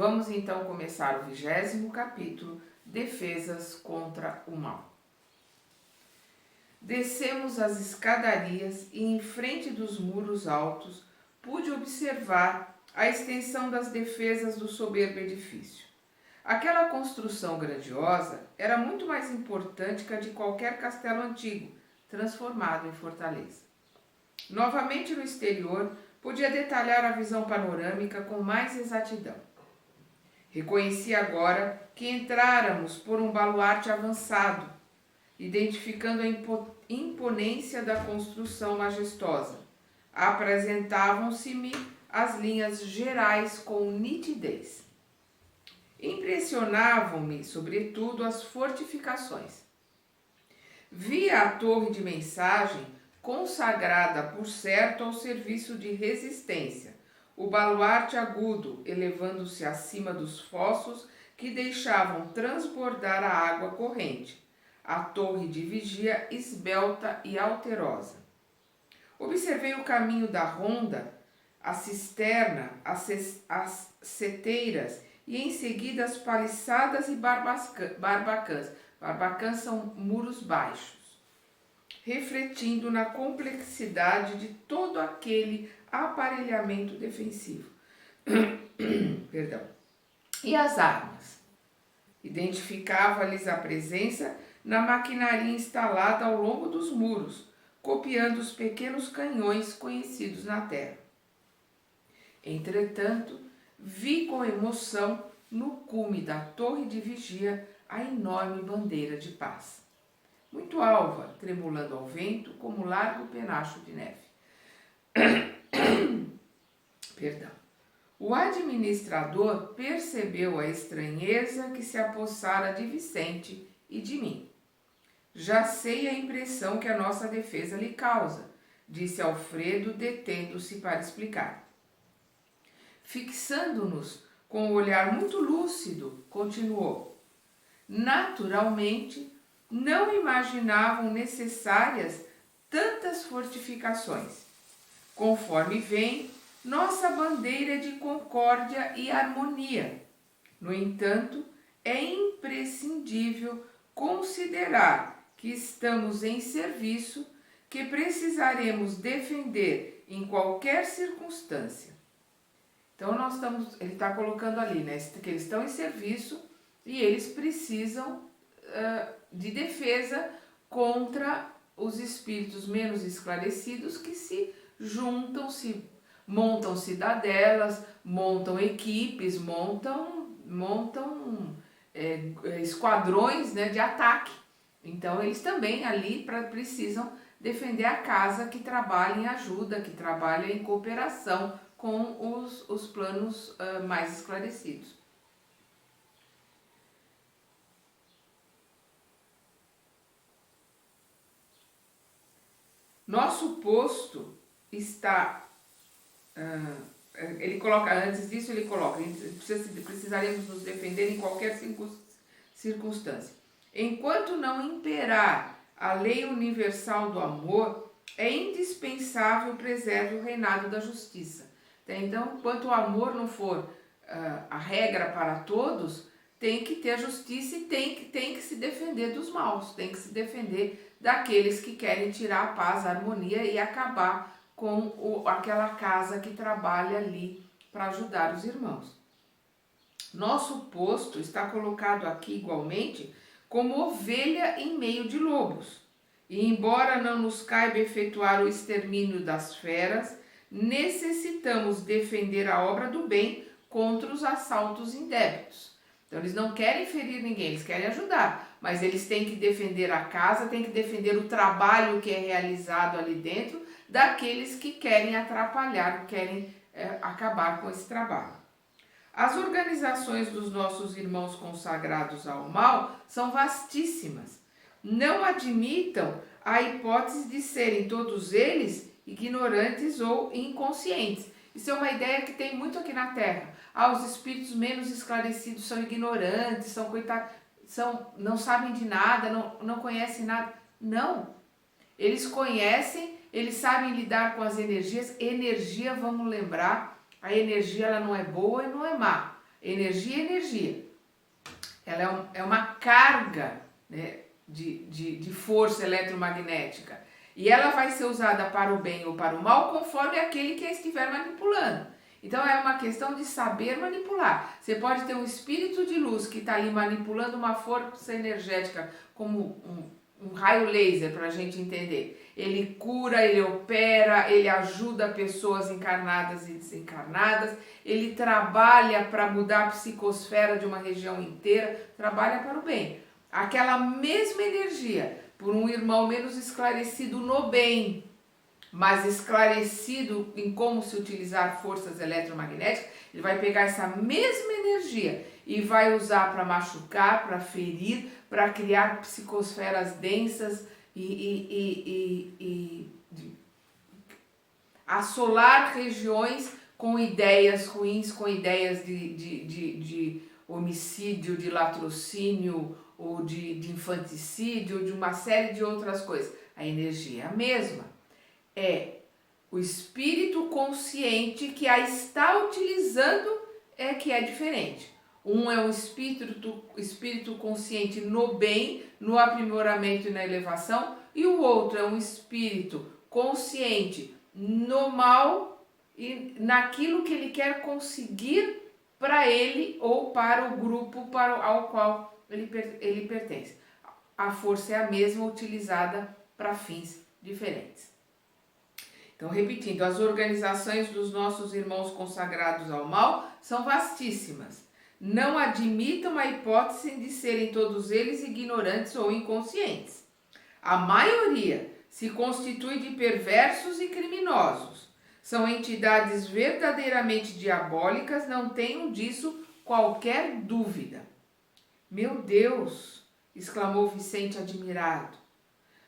Vamos então começar o 20º capítulo, Defesas contra o Mal. Descemos as escadarias e em frente dos muros altos pude observar a extensão das defesas do soberbo edifício. Aquela construção grandiosa era muito mais importante que a de qualquer castelo antigo, transformado em fortaleza. Novamente no exterior, podia detalhar a visão panorâmica com mais exatidão. Reconheci agora que entráramos por um baluarte avançado, identificando a imponência da construção majestosa. Apresentavam-se-me as linhas gerais com nitidez. Impressionavam-me, sobretudo, as fortificações. Via a torre de mensagem, consagrada por certo ao serviço de resistência, o baluarte agudo elevando-se acima dos fossos que deixavam transbordar a água corrente, a torre de vigia esbelta e alterosa. Observei o caminho da ronda, a cisterna, as seteiras e em seguida as paliçadas e barbacãs. Barbacãs são muros baixos, refletindo na complexidade de todo aquele aparelhamento defensivo. Perdão. E as armas? Identificava-lhes a presença na maquinaria instalada ao longo dos muros, copiando os pequenos canhões conhecidos na terra. Entretanto, vi com emoção, no cume da torre de vigia, a enorme bandeira de paz. Muito alva, tremulando ao vento como largo penacho de neve. Perdão. O administrador percebeu a estranheza que se apossara de Vicente e de mim. Já sei a impressão que a nossa defesa lhe causa, disse Alfredo, detendo-se para explicar. Fixando-nos com um olhar muito lúcido, continuou. Naturalmente, não imaginavam necessárias tantas fortificações. Conforme vem, nossa bandeira é de concórdia e harmonia. No entanto, é imprescindível considerar que estamos em serviço, que precisaremos defender em qualquer circunstância. Então, ele está colocando ali, né, que eles estão em serviço e eles precisam de defesa contra os espíritos menos esclarecidos que se juntam, montam cidadelas, montam equipes, montam esquadrões, né, de ataque. Então, eles também ali precisam defender a casa que trabalha em ajuda, que trabalha em cooperação com os planos mais esclarecidos. Nosso posto está... ele coloca, antes disso ele coloca, precisaremos nos defender em qualquer circunstância. Enquanto não imperar a lei universal do amor, é indispensável preserve o reinado da justiça. Então, enquanto o amor não for a regra para todos, tem que ter a justiça e tem que se defender dos maus, tem que se defender daqueles que querem tirar a paz, a harmonia e acabar com aquela casa que trabalha ali para ajudar os irmãos. Nosso posto está colocado aqui igualmente como ovelha em meio de lobos. E embora não nos caiba efetuar o extermínio das feras, necessitamos defender a obra do bem contra os assaltos indébitos. Então eles não querem ferir ninguém, eles querem ajudar, mas eles têm que defender a casa, têm que defender o trabalho que é realizado ali dentro daqueles que querem atrapalhar, que querem acabar com esse trabalho. As organizações dos nossos irmãos consagrados ao mal são vastíssimas. Não admitam a hipótese de serem todos eles ignorantes ou inconscientes. Isso é uma ideia que tem muito aqui na Terra. Os espíritos menos esclarecidos são ignorantes, são coitados, não sabem de nada, não conhecem nada. Não. Eles conhecem, eles sabem lidar com as energias. Energia, vamos lembrar, a energia ela não é boa e não é má. Energia é energia. Ela é uma carga, né, de força eletromagnética. E ela vai ser usada para o bem ou para o mal, conforme aquele que a estiver manipulando. Então é uma questão de saber manipular. Você pode ter um espírito de luz que está ali manipulando uma força energética, como um raio laser, para a gente entender. Ele cura, ele opera, ele ajuda pessoas encarnadas e desencarnadas, ele trabalha para mudar a psicosfera de uma região inteira, trabalha para o bem. Aquela mesma energia, por um irmão menos esclarecido no bem, mas esclarecido em como se utilizar forças eletromagnéticas, ele vai pegar essa mesma energia e vai usar para machucar, para ferir, para criar psicosferas densas e assolar regiões com ideias ruins, com ideias de homicídio, de latrocínio, ou de infanticídio, ou de uma série de outras coisas. A energia é a mesma. É o espírito consciente que a está utilizando é que é diferente. Um é um espírito consciente no bem, no aprimoramento e na elevação, e o outro é um espírito consciente no mal e naquilo que ele quer conseguir para ele ou para o grupo ao qual ele pertence. A força é a mesma, utilizada para fins diferentes. Então, repetindo, as organizações dos nossos irmãos consagrados ao mal são vastíssimas. Não admitam a hipótese de serem todos eles ignorantes ou inconscientes. A maioria se constitui de perversos e criminosos. São entidades verdadeiramente diabólicas, não tenham disso qualquer dúvida. Meu Deus! Exclamou Vicente admirado.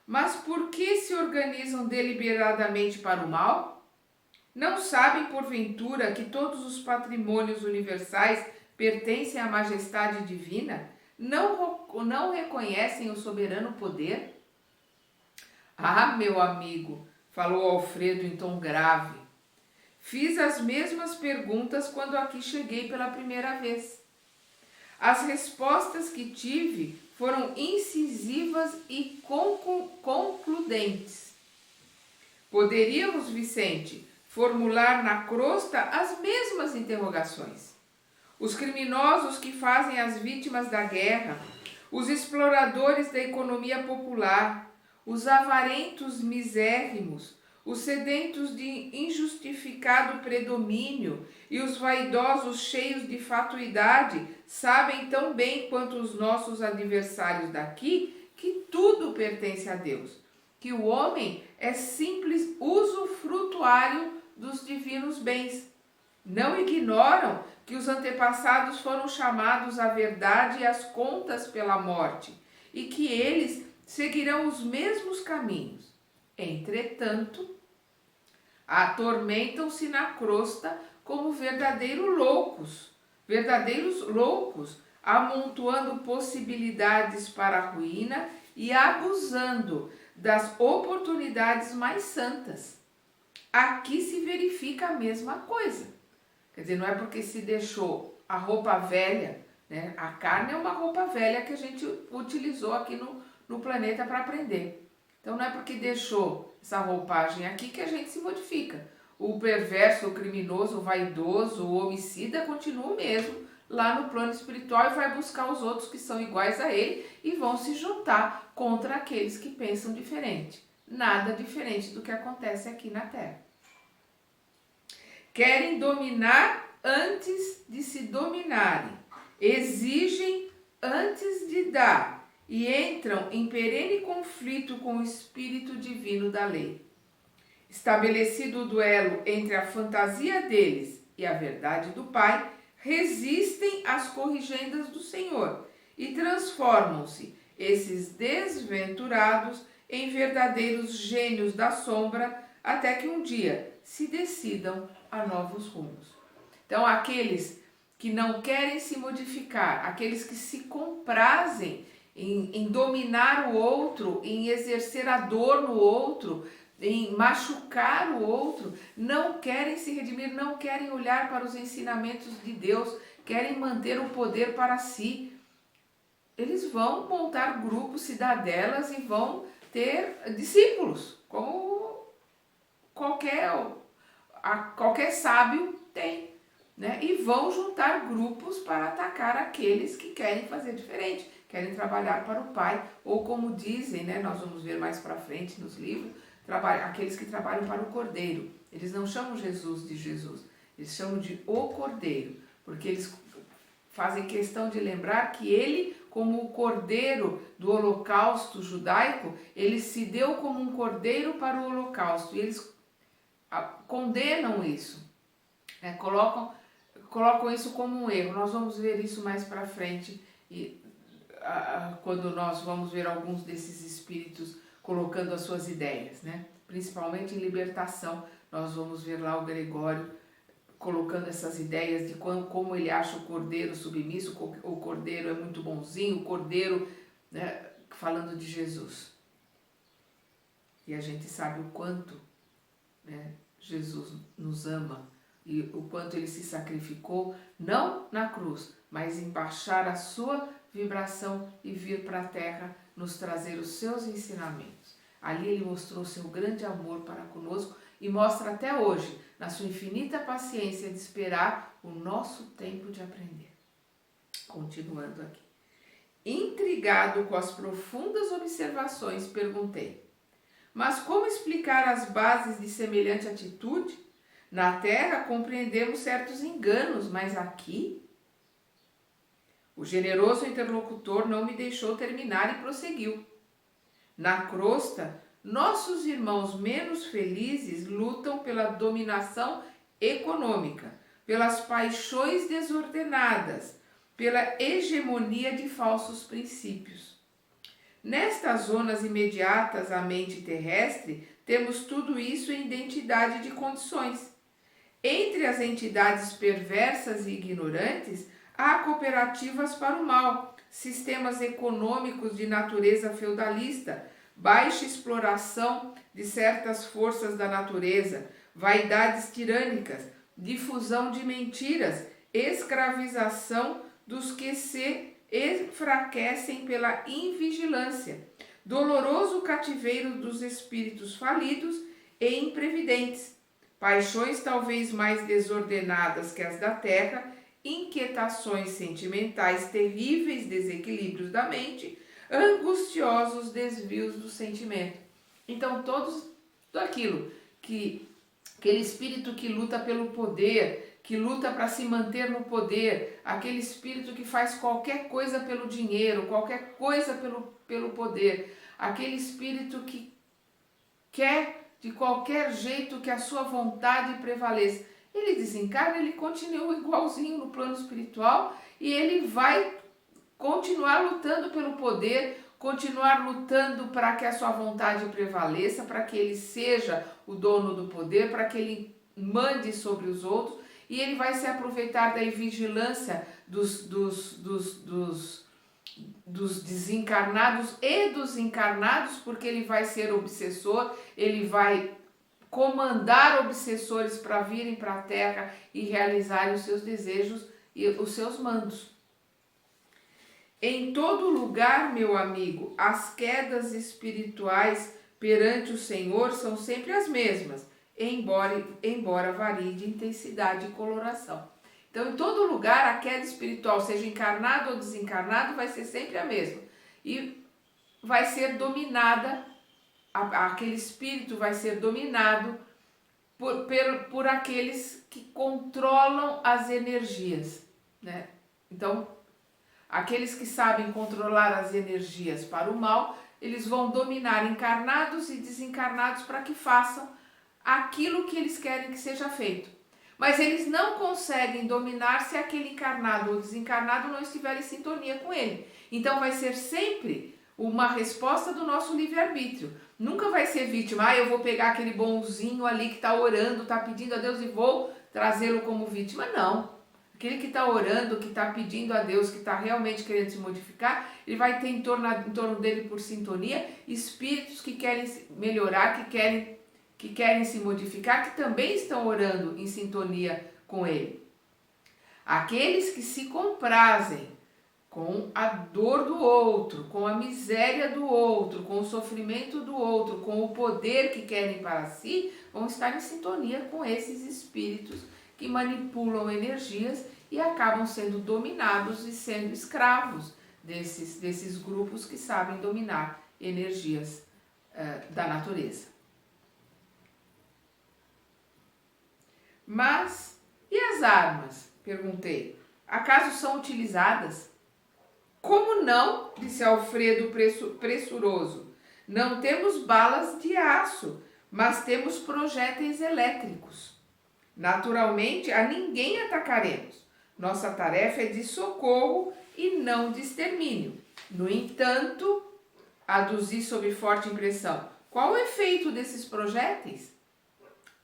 Mas por que se organizam deliberadamente para o mal? Não sabem, porventura, que todos os patrimônios universais pertencem à majestade divina? Não reconhecem o soberano poder? Ah, meu amigo, falou Alfredo em tom grave. Fiz as mesmas perguntas quando aqui cheguei pela primeira vez. As respostas que tive foram incisivas e concludentes. Poderíamos, Vicente, formular na crosta as mesmas interrogações. Os criminosos que fazem as vítimas da guerra, os exploradores da economia popular, os avarentos misérrimos, os sedentos de injustificado predomínio e os vaidosos cheios de fatuidade sabem tão bem quanto os nossos adversários daqui que tudo pertence a Deus, que o homem é simples usufrutuário dos divinos bens. Não ignoram que os antepassados foram chamados à verdade e às contas pela morte, e que eles seguirão os mesmos caminhos. Entretanto, atormentam-se na crosta como verdadeiros loucos, amontoando possibilidades para a ruína e abusando das oportunidades mais santas. Aqui se verifica a mesma coisa. Quer dizer, não é porque se deixou a roupa velha, né? A carne é uma roupa velha que a gente utilizou aqui no planeta para aprender. Então não é porque deixou essa roupagem aqui que a gente se modifica. O perverso, o criminoso, o vaidoso, o homicida continua o mesmo lá no plano espiritual e vai buscar os outros que são iguais a ele e vão se juntar contra aqueles que pensam diferente. Nada diferente do que acontece aqui na Terra. Querem dominar antes de se dominarem, exigem antes de dar e entram em perene conflito com o espírito divino da lei. Estabelecido o duelo entre a fantasia deles e a verdade do Pai, resistem às corrigendas do Senhor e transformam-se esses desventurados em verdadeiros gênios da sombra até que um dia se decidam a novos rumos. Então, aqueles que não querem se modificar, aqueles que se comprazem em dominar o outro, em exercer a dor no outro, em machucar o outro, não querem se redimir, não querem olhar para os ensinamentos de Deus querem manter o poder para si. Eles vão montar grupos, cidadelas e vão ter discípulos, como qualquer sábio tem, né? E vão juntar grupos para atacar aqueles que querem fazer diferente, querem trabalhar para o Pai, ou como dizem, né? Nós vamos ver mais para frente nos livros, aqueles que trabalham para o Cordeiro. Eles não chamam Jesus de Jesus, eles chamam de o Cordeiro, porque eles fazem questão de lembrar que ele, como o cordeiro do holocausto judaico, ele se deu como um cordeiro para o holocausto. E eles condenam isso, né? Colocam isso como um erro. Nós vamos ver isso mais para frente, quando nós vamos ver alguns desses espíritos colocando as suas ideias, né? Principalmente em libertação. Nós vamos ver lá o Gregório colocando essas ideias de como ele acha o cordeiro submisso, o cordeiro é muito bonzinho, o cordeiro, né, falando de Jesus. E a gente sabe o quanto, né, Jesus nos ama e o quanto ele se sacrificou, não na cruz, mas em baixar a sua vibração e vir para a terra nos trazer os seus ensinamentos. Ali ele mostrou seu grande amor para conosco e mostra até hoje, na sua infinita paciência de esperar o nosso tempo de aprender. Continuando aqui. Intrigado com as profundas observações, perguntei: mas como explicar as bases de semelhante atitude? Na Terra compreendemos certos enganos, mas aqui? O generoso interlocutor não me deixou terminar e prosseguiu. Na crosta, nossos irmãos menos felizes lutam pela dominação econômica, pelas paixões desordenadas, pela hegemonia de falsos princípios. Nestas zonas imediatas à mente terrestre, temos tudo isso em identidade de condições. Entre as entidades perversas e ignorantes, há cooperativas para o mal, sistemas econômicos de natureza feudalista, baixa exploração de certas forças da natureza, vaidades tirânicas, difusão de mentiras, escravização dos que se enfraquecem pela invigilância, doloroso cativeiro dos espíritos falidos e imprevidentes, paixões talvez mais desordenadas que as da terra, inquietações sentimentais, terríveis desequilíbrios da mente, angustiosos desvios do sentimento. Então, tudo aquilo aquele espírito que luta pelo poder, que luta para se manter no poder, aquele espírito que faz qualquer coisa pelo dinheiro, qualquer coisa pelo poder, aquele espírito que quer de qualquer jeito que a sua vontade prevaleça. Ele desencarna, ele continua igualzinho no plano espiritual e ele vai continuar lutando pelo poder, continuar lutando para que a sua vontade prevaleça, para que ele seja o dono do poder, para que ele mande sobre os outros, e ele vai se aproveitar da invigilância dos desencarnados e dos encarnados, porque ele vai ser obsessor, ele vai comandar obsessores para virem para a Terra e realizarem os seus desejos e os seus mandos. Em todo lugar, meu amigo, as quedas espirituais perante o Senhor são sempre as mesmas, embora varie de intensidade e coloração. Então, em todo lugar, a queda espiritual, seja encarnado ou desencarnado, vai ser sempre a mesma. E vai ser dominada, aquele espírito vai ser dominado por aqueles que controlam as energias, né? Então, aqueles que sabem controlar as energias para o mal, eles vão dominar encarnados e desencarnados para que façam aquilo que eles querem que seja feito. Mas eles não conseguem dominar se aquele encarnado ou desencarnado não estiver em sintonia com ele. Então vai ser sempre uma resposta do nosso livre-arbítrio. Nunca vai ser vítima, eu vou pegar aquele bonzinho ali que está orando, está pedindo a Deus e vou trazê-lo como vítima. Não. Aquele que está orando, que está pedindo a Deus, que está realmente querendo se modificar, ele vai ter em torno dele por sintonia espíritos que querem melhorar, que querem se modificar, que também estão orando em sintonia com ele. Aqueles que se comprazem com a dor do outro, com a miséria do outro, com o sofrimento do outro, com o poder que querem para si, vão estar em sintonia com esses espíritos que manipulam energias e acabam sendo dominados e sendo escravos desses grupos que sabem dominar energias da natureza. Mas, e as armas? Perguntei. Acaso são utilizadas? Como não? Disse Alfredo pressuroso. Não temos balas de aço, mas temos projéteis elétricos. Naturalmente, a ninguém atacaremos. Nossa tarefa é de socorro e não de extermínio. No entanto, aduzi sob forte impressão. Qual o efeito desses projéteis?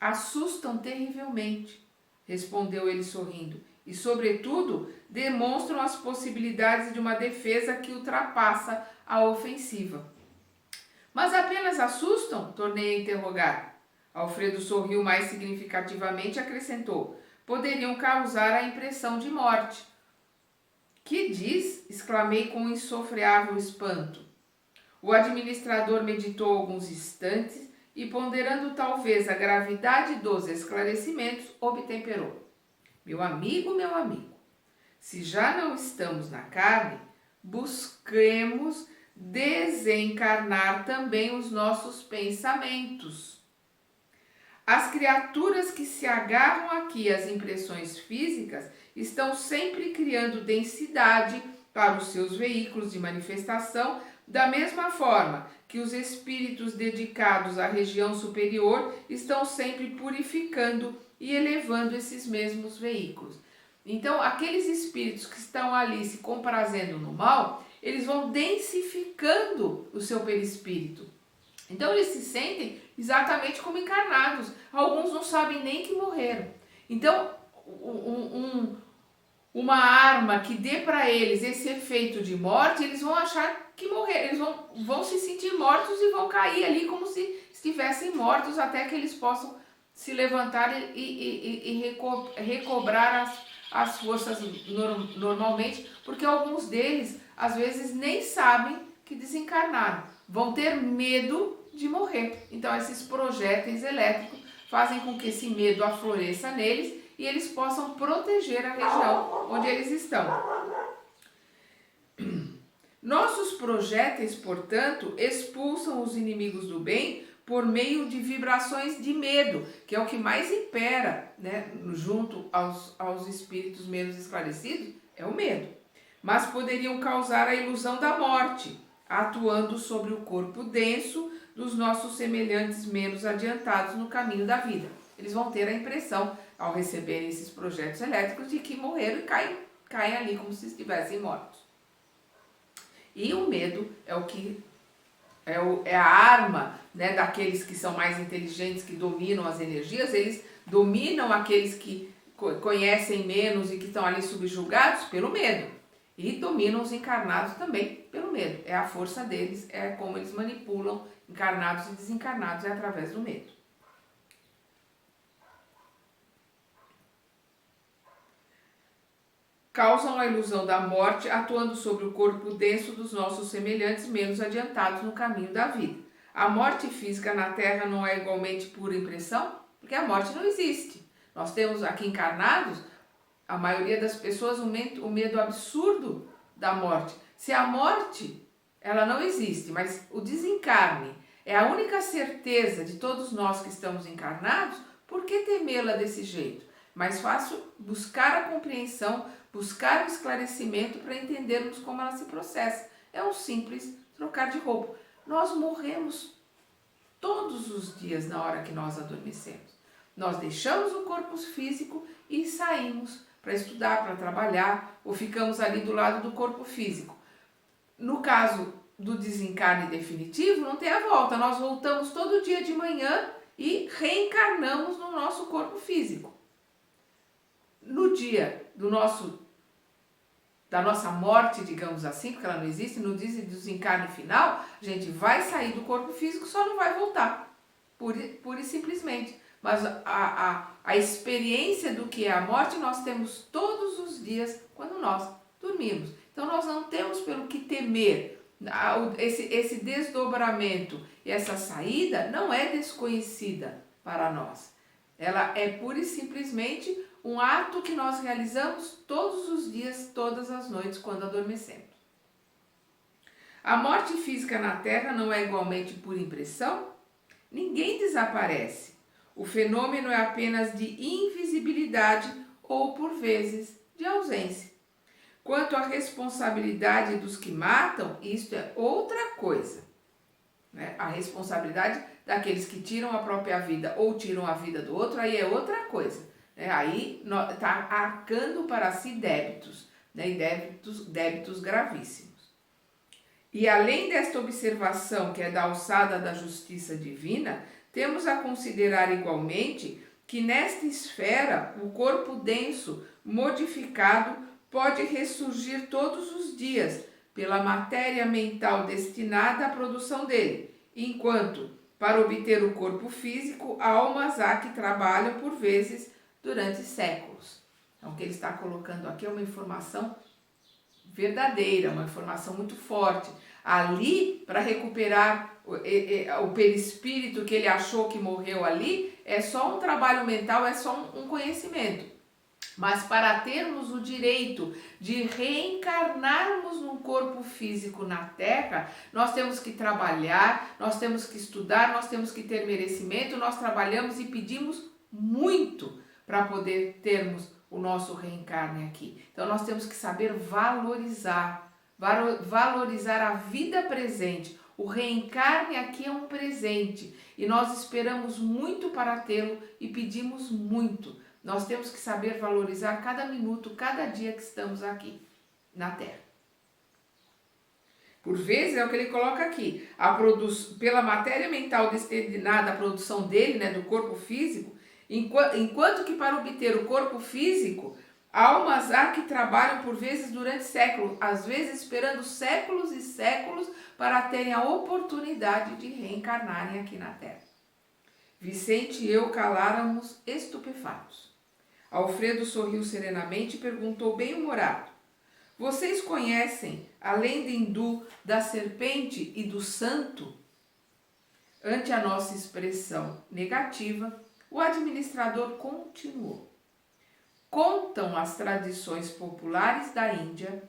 Assustam terrivelmente, respondeu ele sorrindo, e, sobretudo, demonstram as possibilidades de uma defesa que ultrapassa a ofensiva. Mas apenas assustam? Tornei a interrogar. Alfredo sorriu mais significativamente e acrescentou: poderiam causar a impressão de morte. Que diz? Exclamei com insofreável espanto. O administrador meditou alguns instantes e, ponderando talvez a gravidade dos esclarecimentos, obtemperou. Meu amigo, se já não estamos na carne, busquemos desencarnar também os nossos pensamentos. As criaturas que se agarram aqui às impressões físicas estão sempre criando densidade para os seus veículos de manifestação, da mesma forma que os espíritos dedicados à região superior estão sempre purificando e elevando esses mesmos veículos. Então, aqueles espíritos que estão ali se comprazendo no mal, eles vão densificando o seu perispírito. Então, eles se sentem exatamente como encarnados. Alguns não sabem nem que morreram. Então, uma arma que dê para eles esse efeito de morte, eles vão achar que morreram. Eles vão se sentir mortos e vão cair ali como se estivessem mortos até que eles possam se levantar e recobrar as forças normalmente, porque alguns deles, às vezes, nem sabem que desencarnaram. Vão ter medo de morrer. Então, esses projéteis elétricos fazem com que esse medo afloresça neles e eles possam proteger a região onde eles estão. Nossos projéteis, portanto, expulsam os inimigos do bem por meio de vibrações de medo, que é o que mais impera, né, junto aos espíritos menos esclarecidos, é o medo. Mas poderiam causar a ilusão da morte, atuando sobre o corpo denso dos nossos semelhantes menos adiantados no caminho da vida. Eles vão ter a impressão, ao receberem esses projetos elétricos, de que morreram e caem ali como se estivessem mortos. E o medo é o que é a arma, né, daqueles que são mais inteligentes, que dominam as energias. Eles dominam aqueles que conhecem menos e que estão ali subjugados pelo medo. E dominam os encarnados também pelo medo. É a força deles, é como eles manipulam encarnados e desencarnados, é através do medo. Causam a ilusão da morte, atuando sobre o corpo denso dos nossos semelhantes menos adiantados no caminho da vida. A morte física na Terra não é igualmente pura impressão? Porque a morte não existe. Nós temos aqui encarnados, a maioria das pessoas, o medo absurdo da morte. Se a morte, ela não existe, mas o desencarne é a única certeza de todos nós que estamos encarnados, por que temê-la desse jeito? Mais fácil buscar a compreensão, buscar o esclarecimento para entendermos como ela se processa. É um simples trocar de roupa. Nós morremos todos os dias na hora que nós adormecemos. Nós deixamos o corpo físico e saímos para estudar, para trabalhar, ou ficamos ali do lado do corpo físico. No caso do desencarne definitivo, não tem a volta. Nós voltamos todo dia de manhã e reencarnamos no nosso corpo físico. No dia da nossa morte, digamos assim, porque ela não existe, no dia do desencarne final, a gente vai sair do corpo físico, só não vai voltar, pura e simplesmente. Mas a A experiência do que é a morte nós temos todos os dias quando nós dormimos. Então nós não temos pelo que temer. Esse desdobramento e essa saída não é desconhecida para nós. Ela é pura e simplesmente um ato que nós realizamos todos os dias, todas as noites, quando adormecemos. A morte física na Terra não é igualmente por impressão? Ninguém desaparece. O fenômeno é apenas de invisibilidade ou, por vezes, de ausência. Quanto à responsabilidade dos que matam, isto é outra coisa. Né? A responsabilidade daqueles que tiram a própria vida ou tiram a vida do outro, aí é outra coisa. Né? Aí está arcando para si débitos, né? E débitos gravíssimos. E além desta observação que é da alçada da justiça divina, temos a considerar igualmente que nesta esfera o corpo denso, modificado, pode ressurgir todos os dias pela matéria mental destinada à produção dele, enquanto, para obter o corpo físico, almas há que trabalham por vezes durante séculos. Então, o que ele está colocando aqui é uma informação verdadeira, uma informação muito forte. Ali, para recuperar o perispírito que ele achou que morreu ali, é só um trabalho mental, é só um conhecimento. Mas para termos o direito de reencarnarmos num corpo físico na Terra, nós temos que trabalhar, nós temos que estudar, nós temos que ter merecimento, nós trabalhamos e pedimos muito para poder termos o nosso reencarne aqui. Então nós temos que saber valorizar a vida presente. O reencarne aqui é um presente e nós esperamos muito para tê-lo e pedimos muito. Nós temos que saber valorizar cada minuto, cada dia que estamos aqui na Terra. Por vezes, é o que ele coloca aqui, pela matéria mental destinada à produção dele, né, do corpo físico, enquanto que para obter o corpo físico, almas há que trabalham por vezes durante séculos, às vezes esperando séculos e séculos para terem a oportunidade de reencarnarem aqui na Terra. Vicente e eu caláramos estupefatos. Alfredo sorriu serenamente e perguntou bem-humorado: vocês conhecem a lenda hindu da serpente e do santo? Ante a nossa expressão negativa, o administrador continuou. Contam as tradições populares da Índia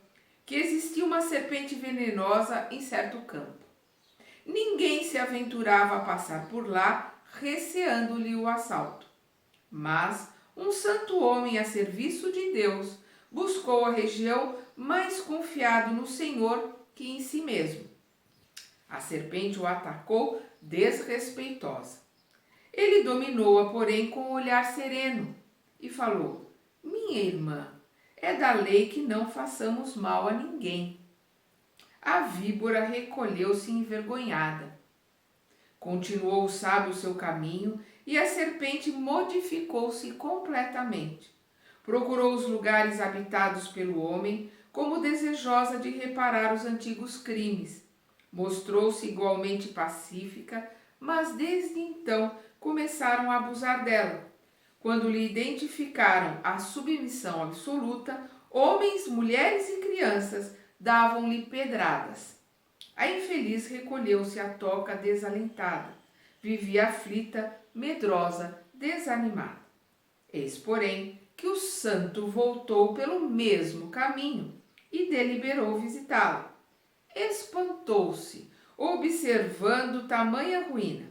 que existia uma serpente venenosa em certo campo. Ninguém se aventurava a passar por lá, receando-lhe o assalto. Mas um santo homem a serviço de Deus buscou a região mais confiado no Senhor que em si mesmo. A serpente o atacou desrespeitosa. Ele dominou-a, porém, com um olhar sereno e falou: minha irmã, é da lei que não façamos mal a ninguém. A víbora recolheu-se envergonhada. Continuou o sábio seu caminho e a serpente modificou-se completamente. Procurou os lugares habitados pelo homem, como desejosa de reparar os antigos crimes. Mostrou-se igualmente pacífica, mas desde então começaram a abusar dela. Quando lhe identificaram a submissão absoluta, homens, mulheres e crianças davam-lhe pedradas. A infeliz recolheu-se à toca desalentada. Vivia aflita, medrosa, desanimada. Eis, porém, que o santo voltou pelo mesmo caminho e deliberou visitá-la. Espantou-se, observando tamanha ruína.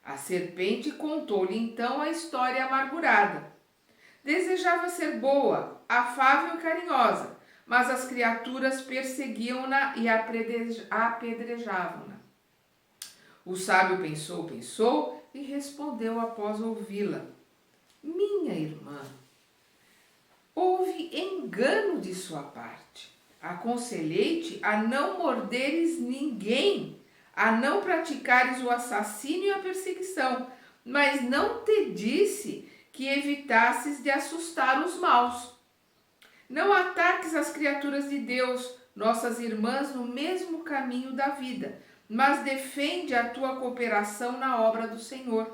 A serpente contou-lhe então a história amargurada. Desejava ser boa, afável e carinhosa, mas as criaturas perseguiam-na e apedrejavam-na. O sábio pensou e respondeu após ouvi-la: minha irmã, houve engano de sua parte. Aconselhei-te a não morderes ninguém, a não praticares o assassínio e a perseguição, mas não te disse que evitasses de assustar os maus. Não ataques as criaturas de Deus, nossas irmãs, no mesmo caminho da vida, mas defende a tua cooperação na obra do Senhor.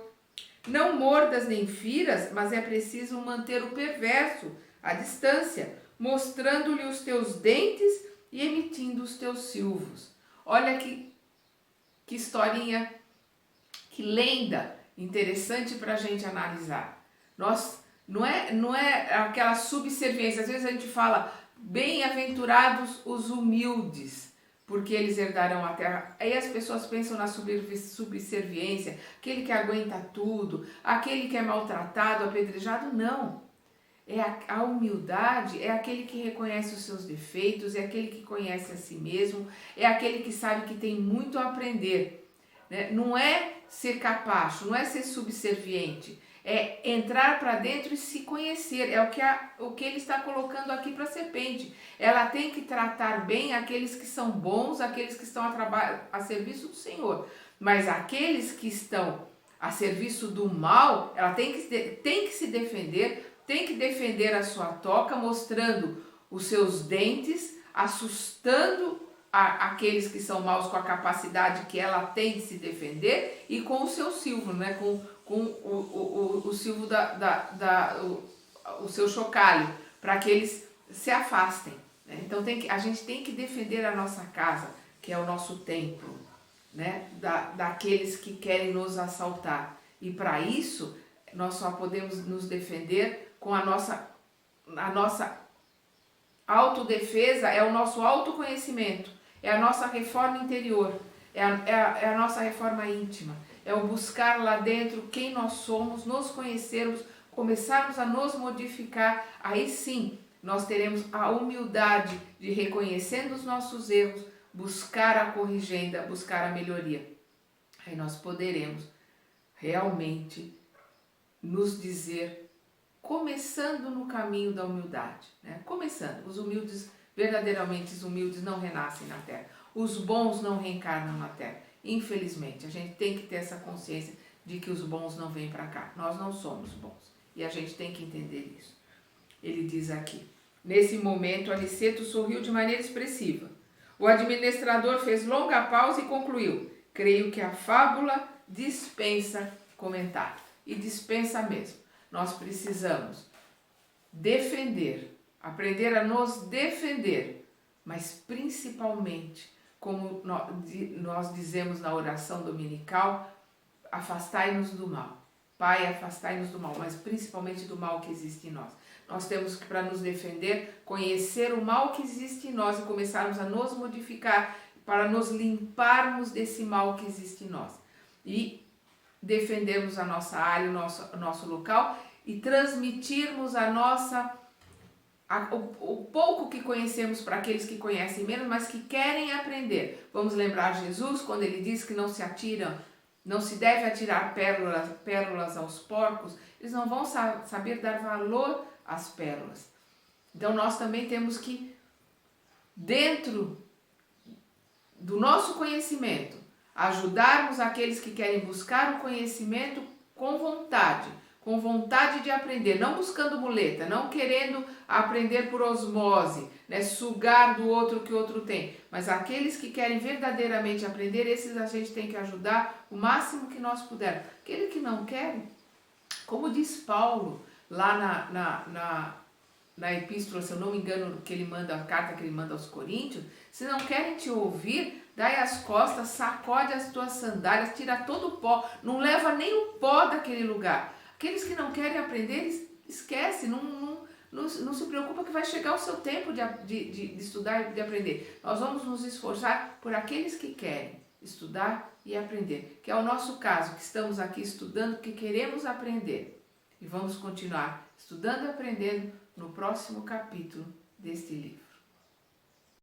Não mordas nem firas, mas é preciso manter o perverso à distância, mostrando-lhe os teus dentes e emitindo os teus silvos. Olha que historinha, que lenda interessante para a gente analisar. Não é aquela subserviência. Às vezes a gente fala, bem-aventurados os humildes, porque eles herdarão a terra. Aí as pessoas pensam na subserviência, aquele que aguenta tudo, aquele que é maltratado, apedrejado. Não. A humildade é aquele que reconhece os seus defeitos, é aquele que conhece a si mesmo, é aquele que sabe que tem muito a aprender. Né? Não é ser capacho, não é ser subserviente, é entrar para dentro e se conhecer. É o que ele está colocando aqui para a serpente. Ela tem que tratar bem aqueles que são bons, aqueles que estão a serviço do Senhor. Mas aqueles que estão a serviço do mal, ela tem que se defender, tem que defender a sua toca, mostrando os seus dentes, assustando aqueles que são maus com a capacidade que ela tem de se defender e com o seu silvo, né? com o silvo o seu chocalho, para que eles se afastem. Né? Então a gente tem que defender a nossa casa, que é o nosso templo, né? Daqueles que querem nos assaltar. E para isso, nós só podemos nos defender com a nossa autodefesa, é o nosso autoconhecimento, é a nossa reforma interior, é a nossa reforma íntima, é o buscar lá dentro quem nós somos, nos conhecermos, começarmos a nos modificar. Aí sim, nós teremos a humildade de, reconhecendo os nossos erros, buscar a corrigenda, buscar a melhoria. Aí nós poderemos realmente nos dizer, começando no caminho da humildade, né? Começando, os humildes, verdadeiramente os humildes não renascem na terra, os bons não reencarnam na terra. Infelizmente, a gente tem que ter essa consciência de que os bons não vêm para cá, nós não somos bons, e a gente tem que entender isso. Ele diz aqui, nesse momento Aniceto sorriu de maneira expressiva. O administrador fez longa pausa e concluiu, creio que a fábula dispensa comentário, e dispensa mesmo. Nós precisamos defender, aprender a nos defender, mas principalmente, como nós dizemos na oração dominical, afastai-nos do mal. Pai, afastai-nos do mal, mas principalmente do mal que existe em nós. Nós temos que, para nos defender, conhecer o mal que existe em nós e começarmos a nos modificar para nos limparmos desse mal que existe em nós. E defendermos a nossa área, o nosso local e transmitirmos o pouco que conhecemos para aqueles que conhecem menos, mas que querem aprender. Vamos lembrar Jesus quando ele diz que não se deve atirar pérolas aos porcos, eles não vão saber dar valor às pérolas. Então nós também temos que, dentro do nosso conhecimento, ajudarmos aqueles que querem buscar o conhecimento com vontade de aprender, não buscando muleta, não querendo aprender por osmose, né, sugar do outro que o outro tem, mas aqueles que querem verdadeiramente aprender, esses a gente tem que ajudar o máximo que nós pudermos. Aquele que não quer, como diz Paulo lá na epístola, se eu não me engano, que ele manda, a carta que ele manda aos Coríntios, se não querem te ouvir, dai as costas, sacode as tuas sandálias, tira todo o pó, não leva nem o pó daquele lugar. Aqueles que não querem aprender, esquece, não se preocupa que vai chegar o seu tempo de estudar e de aprender. Nós vamos nos esforçar por aqueles que querem estudar e aprender, que é o nosso caso, que estamos aqui estudando porque queremos aprender. E vamos continuar estudando e aprendendo no próximo capítulo deste livro.